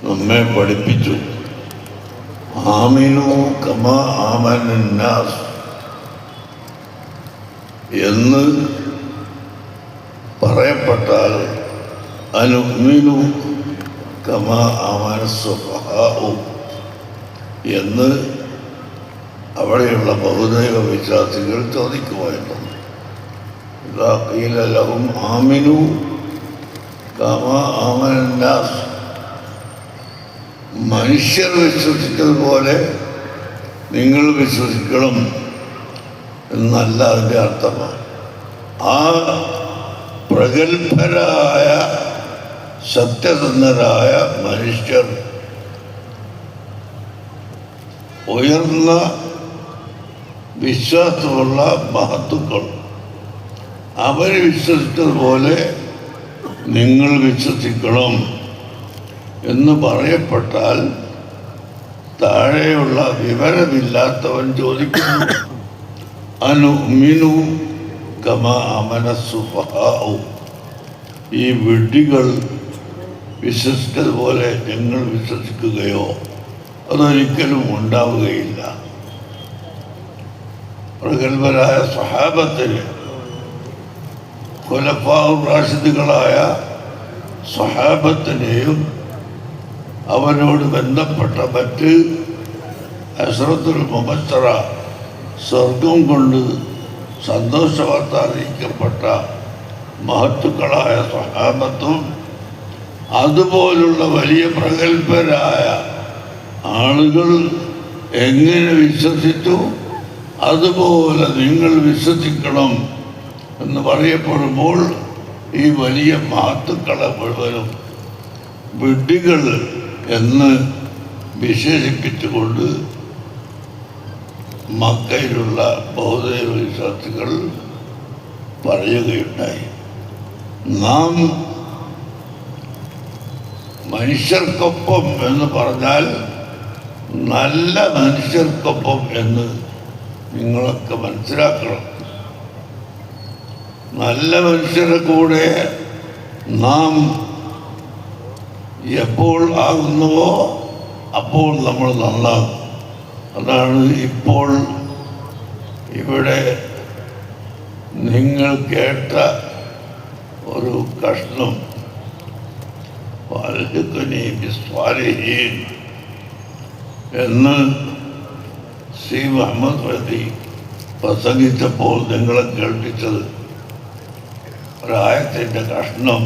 നമ്മെ പഠിപ്പിച്ചു. ആമിനു കമാ ആമനന്നാസ് എന്ന് പറയപ്പെട്ടാൽ അനുമിനു കമാ ആമന സുഫഹാഉ എന്ന് അവിടെയുള്ള ബഹുദൈവ വിശ്വാസികൾ ചോദിക്കുമായിരുന്നു. ഇദാ ഖീല ലഹും ആമിനു കമാ ആമനന്നാസ്, മനുഷ്യർ വിശ്വസിച്ചതുപോലെ നിങ്ങൾ വിശ്വസിക്കണം എന്നല്ല അതിൻ്റെ അർത്ഥമാണ്. ആ പ്രഗത്ഭരായ സത്യസന്ധരായ മനുഷ്യർ, ഉയർന്ന വിശ്വാസമുള്ള മഹത്തുക്കൾ, അവർ വിശ്വസിച്ചതുപോലെ നിങ്ങൾ വിശ്വസിക്കണം എന്ന് പറയപ്പെട്ടാൽ താഴെയുള്ള വിവരമില്ലാത്തവൻ ചോദിക്കുന്നു, അനുമിനു കമാ ആമന സുഫഹാഉ, ഈ വിഡ്ഢികൾ വിശ്വസിച്ചതുപോലെ ഞങ്ങൾ വിശ്വസിക്കുകയോ? അതൊരിക്കലും ഉണ്ടാവുകയില്ല. പ്രഗത്ഭരായ സ്വഹാബത്തിന്, ഖുലഫാഉർ റാഷിദുകളായ സ്വഹാബത്തിനെയും അവരോട് ബന്ധപ്പെട്ട മറ്റ് അശ്റത്തുൽ മുബശ്ശറ, സ്വർഗം കൊണ്ട് സന്തോഷവാർത്ത അറിയിക്കപ്പെട്ട മഹത്തുക്കളായ സ്വഹാബത്തും അതുപോലുള്ള വലിയ പ്രഗത്ഭരായ ആളുകൾ എങ്ങനെ വിശ്വസിച്ചു അതുപോലെ നിങ്ങൾ വിശ്വസിക്കണം എന്ന് പറയപ്പെടുമ്പോൾ ഈ വലിയ മഹത്തുക്കളെ മുഴുവനും വിഡ്ഢികൾ എന്ന് വിശേഷിപ്പിച്ചുകൊണ്ട് മക്കയിലുള്ള ബൗദ്ധ വിശ്വാസികൾ പറയുകയുണ്ടായി. നാം മനുഷ്യർക്കൊപ്പം എന്ന് പറഞ്ഞാൽ നല്ല മനുഷ്യർക്കൊപ്പം എന്ന് നിങ്ങളൊക്കെ മനസ്സിലാക്കണം. നല്ല മനുഷ്യരുടെ കൂടെ നാം എപ്പോൾ ആകുന്നുവോ അപ്പോൾ നമ്മൾ നന്നാകും. അതാണ് ഇപ്പോൾ ഇവിടെ നിങ്ങൾ കേട്ട ഒരു കഷ്ണം. എന്ന് സി മുഹമ്മദ് റഫി പ്രസംഗിച്ചപ്പോൾ നിങ്ങളെ കേൾപ്പിച്ചത് ഒരായത്തിൻ്റെ കഷ്ണം